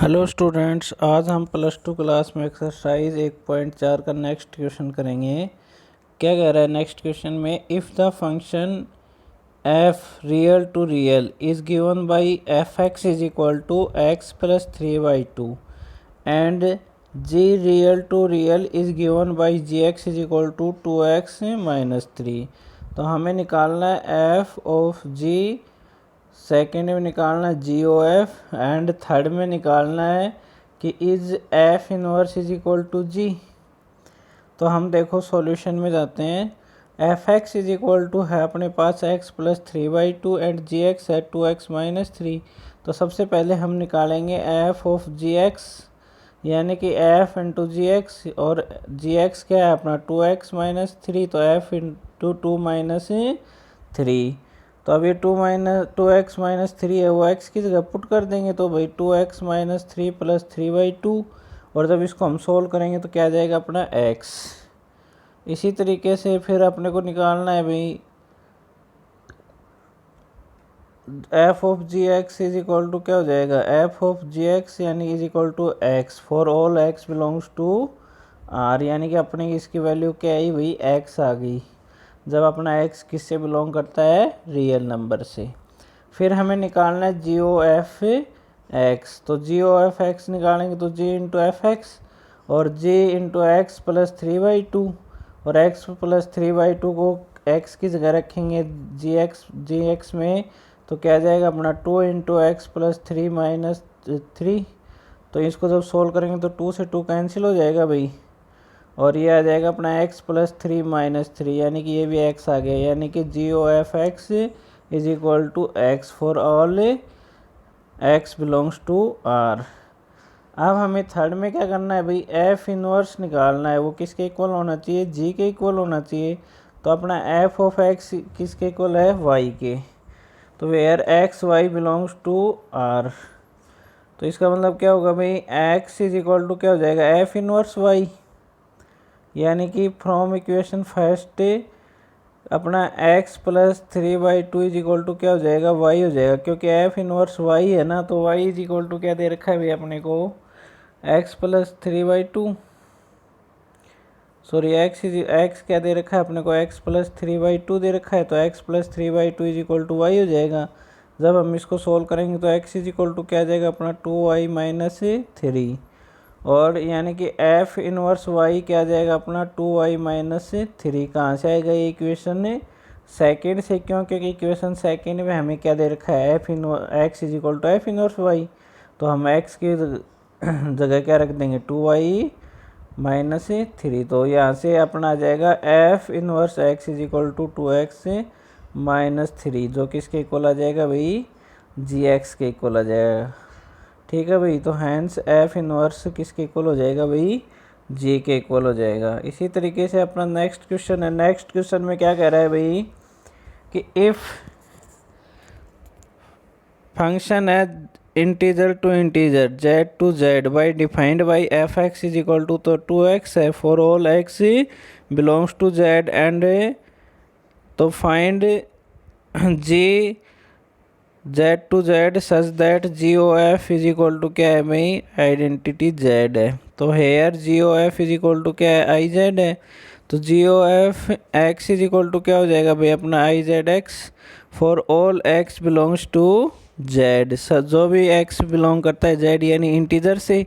Hello students, आज हम plus two class में एक्सरसाइज 1.4 का नेक्स्ट क्वेश्चन करेंगे। क्या कह रहा है नेक्स्ट क्वेश्चन में, if the function F real to real is given by F X is equal to X plus 3/2 and G real to real is given by G X is equal to 2x minus 3। तो हमें निकालना है f of ji, second में निकालना है G O F and third में निकालना है कि is F inverse is equal to G. तो हम देखो सॉल्यूशन में जाते हैं। F X is equal to है अपने पास X plus 3/2 and ji x है 2x माइनस 3। तो सबसे पहले हम निकालेंगे एफ ऑफ जी एक्स, यानी कि एफ इंटू जी एक्स, और जी एक्स क्या है अपना 2x माइनस 3, तो एफ इंटू 2 माइनस 3। तो अब ये 2x माइनस 3 है, वो x की जगह पुट कर देंगे, तो भाई 2x माइनस 3 प्लस 3/2, और जब इसको हम सोल्व करेंगे तो क्या आ जाएगा अपना x। इसी तरीके से फिर अपने को निकालना है भाई F of ji X is equal to क्या हो जाएगा, एफ ऑफ जी एक्स यानी is equal to X for all x belongs to R, यानी कि अपने इसकी वैल्यू क्या आई भाई x आ गई जब अपना x किससे बिलोंग करता है, रियल नंबर से। फिर हमें निकालना है जी ओ एफ एक्स, तो जी ओ एफ एक्स निकालेंगे तो जी इंटू एफ एक्स और जी इंटू एक्स प्लस 3/2, और एक्स प्लस 3/2 को एक्स की जगह रखेंगे जी एक्स में, तो क्या जाएगा अपना 2 इंटू एक्स प्लस 3 माइनस 3। तो इसको जब सोल्व करेंगे तो 2 से 2 कैंसिल हो जाएगा भाई, और ये आ जाएगा अपना x प्लस 3 माइनस 3, यानी कि ये भी x आ गया, यानी कि G O F X is equal to X for all x belongs to r। अब हमें थर्ड में क्या करना है भाई, f इनवर्स निकालना है, वो किसके इक्वल होना चाहिए, g के इक्वल होना चाहिए। तो अपना f ऑफ x किसके इक्वल है, y के। तो where x y belongs to r, तो इसका मतलब क्या होगा भाई, x इज इक्वल टू क्या हो जाएगा, f इनवर्स y, यानी कि फ्रॉम इक्वेशन फर्स्ट अपना x plus 3/2 is equal to क्या हो जाएगा, y हो जाएगा, क्योंकि f इनवर्स y है ना, तो y इज इक्वल टू क्या दे रखा है भाई अपने को, x प्लस 3/2, सॉरी x क्या दे रखा है अपने को, x प्लस 3/2 दे रखा है, तो x plus 3/2 is equal to y हो जाएगा। जब हम इसको सोल्व करेंगे तो x इज इक्वल टू क्या आ जाएगा अपना 2y माइनस 3, और यानी कि f इनवर्स y क्या आ जाएगा अपना 2y माइनस 3। कहाँ से आएगा ये इक्वेशन, सेकेंड से, क्यों, क्योंकि इक्वेशन सेकेंड में हमें क्या दे रखा है, x is equal to F inverse y, तो हम x की जगह क्या रख देंगे 2y माइनस 3। तो यहाँ से अपना आ जाएगा f inverse x is equal to 2x minus 3, जो किसके इक्वल आ जाएगा भाई, जी एक्स के इक्वल आ जाएगा। ठीक है भाई, तो हैंस एफ इनवर्स किसके इक्वल हो जाएगा भाई, जी के इक्वल हो जाएगा। इसी तरीके से अपना नेक्स्ट क्वेश्चन है। नेक्स्ट क्वेश्चन में क्या कह रहा है भाई कि इफ़ फंक्शन है integer to integer Z to Z by defined by F X is equal to, तो 2x है for all x belongs to Z and, तो find G Z to Z such that G O F is equal to क्या है भाई, identity Z है। तो here G O F is equal to क्या है, आई जेड है, तो G O F X is equal to क्या हो जाएगा भाई अपना I Z X for all x belongs to Z, जो भी एक्स बिलोंग करता है जेड यानी इंटीजर से,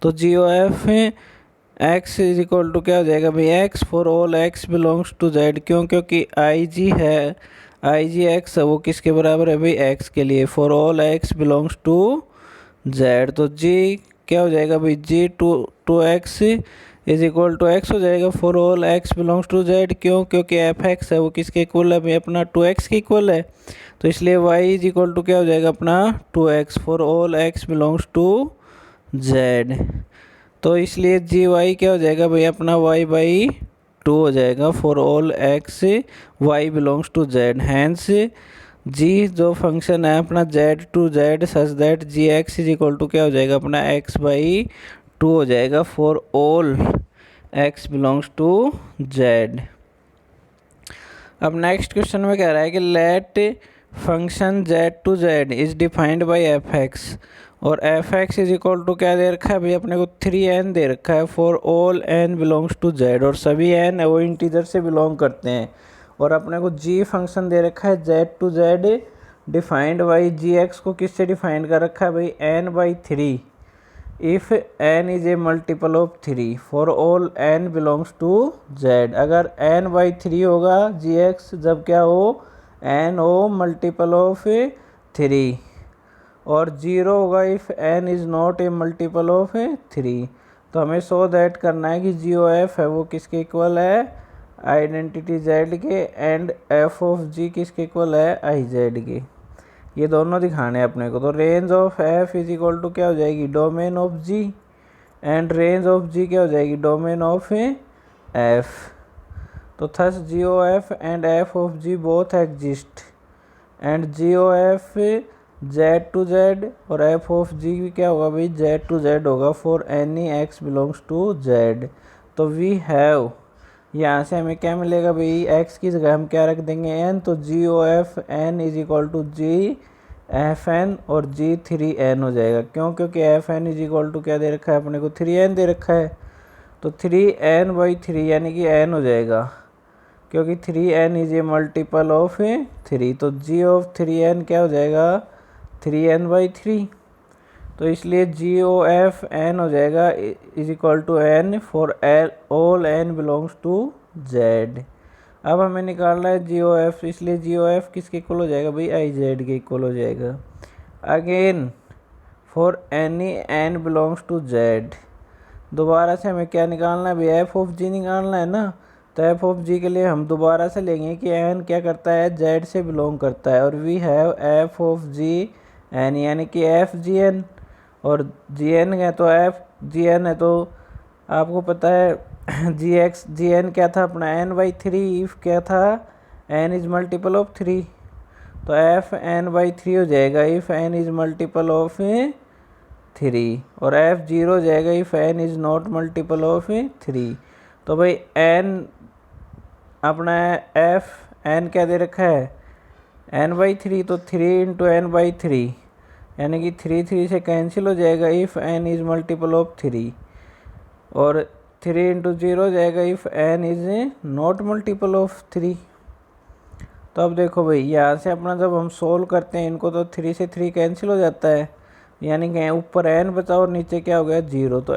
तो G O F X is equal to क्या हो जाएगा भाई X for all x belongs to Z, क्यों, क्योंकि आई जी है, आई जी एक्स वो किसके बराबर है भाई, एक्स के लिए, for all x belongs to Z. तो जी क्या हो जाएगा भाई, G two X is equal to X हो जाएगा for all x belongs to Z, क्यों, क्योंकि एफ एक्स है वो किसके इक्वल है भाई अपना 2x के इक्वल है, तो इसलिए वाई इज इक्वल टू क्या हो जाएगा अपना 2x for all x belongs to Z. तो इसलिए जी वाई क्या हो जाएगा भाई अपना y/2 हो जाएगा for all X y belongs to Z. Hence G जो फंक्शन है अपना Z to Z such that G X is equal to क्या हो जाएगा अपना x/2 हो जाएगा for all x belongs to Z. अब नेक्स्ट क्वेश्चन में कह रहा है कि let function Z to Z is defined by F X और F X is equal to क्या दे रखा है भाई, अपने को 3n दे रखा है for all n belongs to z, और सभी n वो इंटीजर से बिलोंग करते हैं। और अपने को g फंक्शन दे रखा है z to z defined by gx को किससे डिफाइन कर रखा है भाई, n/3 if n is a multiple of 3 for all n belongs to z। अगर n/3 होगा gx जब क्या हो, n हो मल्टीपल ऑफ 3, और 0 होगा if n is not a multiple of 3। तो हमें सो दैट करना है कि जी ओ एफ है वो किसके इक्वल है, आइडेंटिटी z के, एंड एफ ऑफ जी किसके इक्वल है, आई जेड के। ये दोनों दिखाने हैं अपने को। तो range of F is equal to क्या हो जाएगी, domain of ji, and range of G क्या हो जाएगी, डोमेन ऑफ एफ। तो thus G O F and F of G both exist, and ji O F z to z और f of g क्या होगा भाई, z टू z होगा for any x belongs to z। तो we have, यहाँ से हमें क्या मिलेगा भाई, x की जगह हम क्या रख देंगे, n, तो G O F n is equal to G F N और जी 3n हो जाएगा। क्यों, क्योंकि F N is equal to क्या दे रखा है अपने को, 3n दे रखा है। तो 3n/3 यानी कि n हो जाएगा, क्योंकि 3n is a multiple of 3। तो जी ऑफ 3n क्या हो जाएगा, 3n/3। तो इसलिए जी ओ एफ एन हो जाएगा is equal to n for all n belongs to z। अब हमें निकालना है जी ओ एफ, इसलिए जी ओ एफ किसके इक्वल हो जाएगा भाई, आई जेड के इक्वल हो जाएगा। Again for any n belongs to z, दोबारा से हमें क्या निकालना है भाई, एफ ऑफ जी निकालना है ना। तो एफ ऑफ जी के लिए हम दोबारा से लेंगे कि n क्या करता है, z से बिलोंग करता है, और we have f of g n यानी कि एफ जी एन, और जी एन है तो एफ जी एन है। तो आपको पता है जी एक्स जी एन क्या था अपना, n/3 इफ़ क्या था, n इज़ मल्टीपल ऑफ 3। तो एफ n/3 हो जाएगा if n is multiple of 3, और एफ 0 हो जाएगा if n is not multiple of 3। तो भाई n अपना एफ n क्या दे रखा है, n/3, तो 3 इंटू n/3 यानी कि 3 से कैंसिल हो जाएगा if n is multiple of 3, और 3 इंटू 0 हो जाएगा if n is not multiple of 3। तो अब देखो भाई यहाँ से अपना जब हम सोल्व करते हैं इनको, तो 3 से 3 कैंसिल हो जाता है, यानी कि ऊपर n बचा और नीचे क्या हो गया 0। तो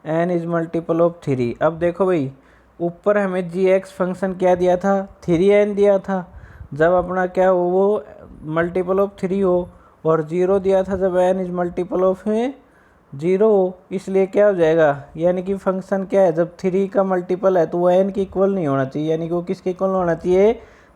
n इज़ मल्टीपल ऑफ 3। अब देखो भाई ऊपर हमें जी एक्स फंक्शन क्या दिया था, 3n दिया था जब अपना क्या हो वो मल्टीपल ऑफ 3 हो, और 0 दिया था जब n इज मल्टीपल ऑफ 0 हो। इसलिए क्या हो जाएगा, यानी कि फंक्शन क्या है, जब 3 का मल्टीपल है तो वो n के इक्वल नहीं होना चाहिए, यानी कि वो किसके इक्वल होना चाहिए,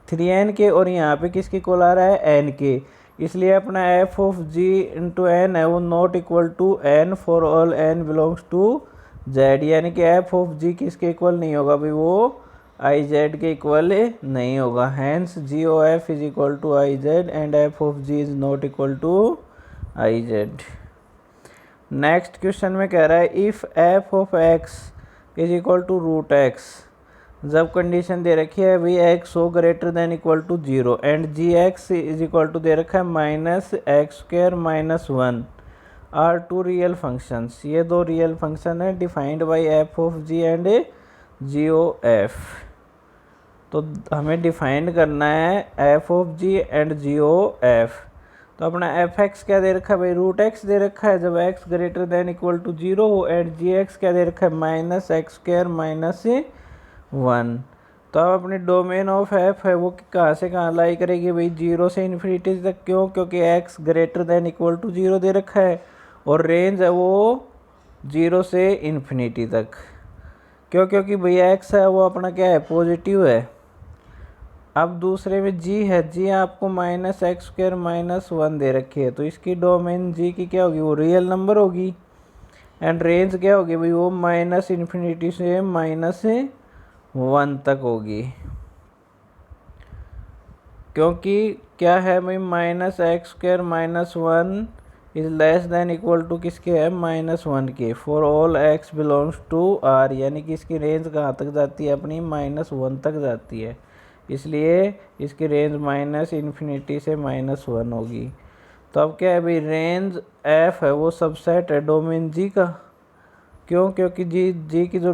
3n के, और यहाँ पे किसके इक्वल आ रहा है, n के। इसलिए अपना f of g into n है वो not equal to n for all n belongs to z, यानी कि एफ ऑफ जी किसके इक्वल नहीं होगा भाई, वो आई जेड के इक्वल नहीं होगा। Hence G O F is equal to I Z and F of ji is not equal to I Z. Next question में कह रहा है if F of X is equal to root X, जब condition दे रखी है भाई X हो greater than equal to 0 and ji X is equal to दे रखा है -x² - 1 are to real functions. ये दो रियल फंक्शन है defined by f of ji and ji O f. तो हमें डिफाइंड करना है f of ji and ji O f. तो अपना एफ एक्स क्या दे रखा है भाई, रूट एक्स दे रखा है जब x greater than equal to 0 हो, एंड जी एक्स क्या दे रखा है -x² - 1। तो अब अपनी डोमेन ऑफ एफ है वो कहाँ से कहाँ लाई करेगी भाई, 0 से इन्फिनिटी तक। क्यों, क्योंकि x greater than equal to 0 दे रखा है, और रेंज है वो 0 से इन्फिनिटी तक। क्यों, क्योंकि भैया एक्स है वो अपना क्या है, पॉजिटिव है। अब दूसरे में जी है, जी आपको -x² - 1 दे रखी है, तो इसकी डोमेन जी की क्या होगी, वो रियल नंबर होगी, एंड रेंज क्या होगी भाई, वो -∞ से -1 तक होगी। क्योंकि क्या है भाई, -x² - 1 is less than equal to किसके है, -1 के, for all x belongs to r, यानी कि इसकी रेंज कहाँ तक जाती है अपनी, -1 तक जाती है। इसलिए इसकी रेंज -∞ से -1 होगी। तो अब क्या है भाई, रेंज एफ है वो सबसेट है डोमेन जी का। क्यों? क्योंकि जी की जो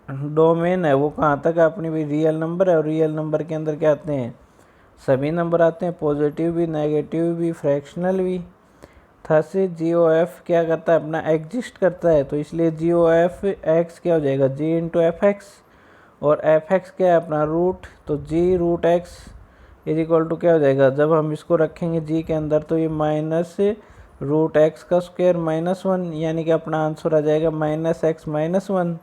डोमेन है वो कहाँ तक है अपनी भाई, रियल नंबर है, और रियल नंबर के अंदर क्या आते हैं, सभी नंबर आते हैं, पॉजिटिव भी, नेगेटिव भी, फ्रैक्शनल भी। था से जी ओ एफ क्या करता है, अपना एग्जिस्ट करता है, तो इसलिए जी ओ एफ एक्स क्या हो जाएगा, जी इंटू एफ एक्स, और एफ एक्स क्या है अपना रूट, तो G root X is equal to क्या हो जाएगा, जब हम इसको रखेंगे जी के अंदर तो ये माइनस रूट एक्स का स्क्वायर माइनस वन, यानी कि अपना आंसर आ जाएगा minus X minus one.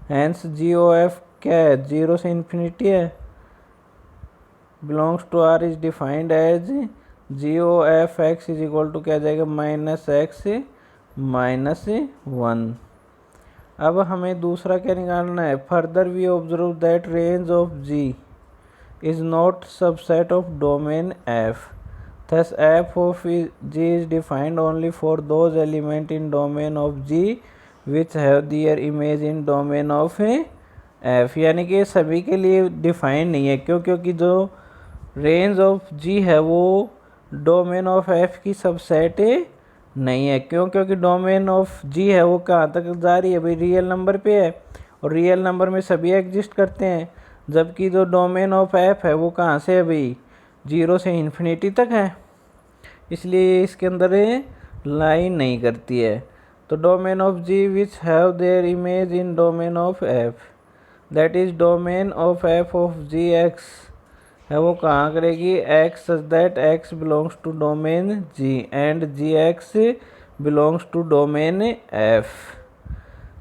Hence G ओ एफ क्या है, जीरो से इन्फिनिटी है, belongs to R is defined as G O F X is equal to क्या आ जाएगा, माइनस एक्स माइनस वन। अब हमें दूसरा क्या निकालना है, further we observe that range of g is not subset of domain F. Thus f of G is defined only for those elements in domain of G which have their image in domain of F। यानी कि सभी के लिए defined नहीं है। क्यों? क्योंकि जो रेंज ऑफ G है वो डोमेन ऑफ F की सबसेट नहीं है। क्यों? क्योंकि डोमेन ऑफ G है वो कहाँ तक जा रही है भाई, रियल नंबर पे है, और रियल नंबर में सभी एग्जिस्ट करते हैं, जबकि जो डोमेन ऑफ एफ है वो कहाँ से है भाई, जीरो से इन्फिनिटी तक है, इसलिए इसके अंदर लाइन नहीं करती है। तो domain of g which have their image in domain of f, that is domain of f of ji x है वो कहाँ करेगी, x such that x belongs to domain g and ji x belongs to domain f.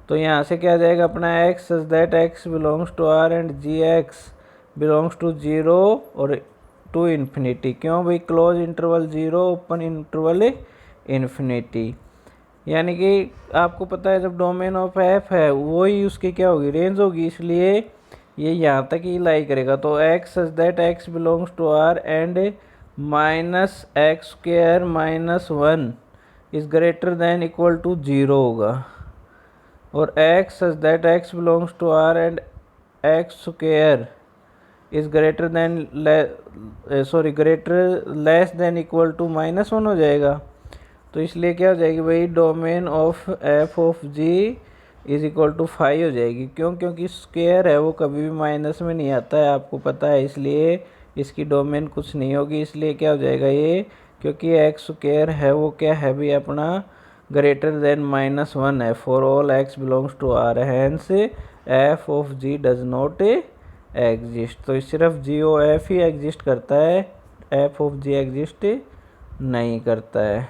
तो यहाँ से क्या आ जाएगा अपना x such that x belongs to r and ji x belongs to zero और टू इन्फिनिटी। क्यों भाई, close interval zero open interval infinity. यानी कि आपको पता है जब डोमेन ऑफ एफ है वही उसकी क्या होगी, रेंज होगी, इसलिए ये यहाँ तक ही लाई करेगा। तो x such that x belongs to r and minus x square minus one is greater than equal to zero होगा, और x such that x belongs to r and x square is greater than greater less than equal to minus one हो जाएगा। तो इसलिए क्या हो जाएगी भाई, domain of f of ji is equal to 5 हो जाएगी। क्यों? क्योंकि स्क्वायर है वो कभी भी माइनस में नहीं आता है, आपको पता है, इसलिए इसकी डोमेन कुछ नहीं होगी। इसलिए क्या हो जाएगा ये, क्योंकि एक्स स्क्वायर है वो क्या है भी अपना ग्रेटर देन माइनस वन है for all x belongs to r, hence f of g does not exist. तो सिर्फ जी ओ एफ ही एग्जिस्ट करता है, एफ ऑफ जी एग्जिस्ट नहीं करता है।